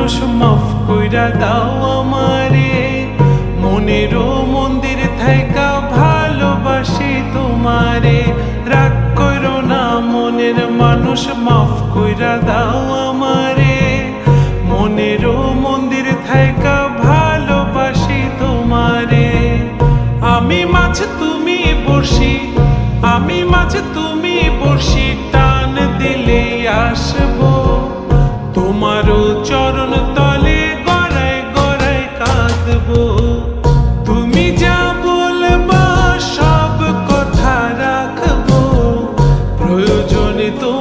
মানুষ মাফ কইরা দাও আমারে, মনেরও মন্দির থাইকা ভালোবাসি তোমারে। রাগ করো না মনের মানুষ, মাফ কইরা দাও আমারে, মনেরও মন্দির থাইকা ভালোবাসি তোমারে। আমি মাছ তুমি বড়শি, আমি মাছ তুমি বড়শি, টান দিলে আসবো তোমারও চরণ তলে, গড়ায় গড়ায় কাঁদবো। তুমি যা বলবা সব কথা রাখবো, প্রয়োজনে তো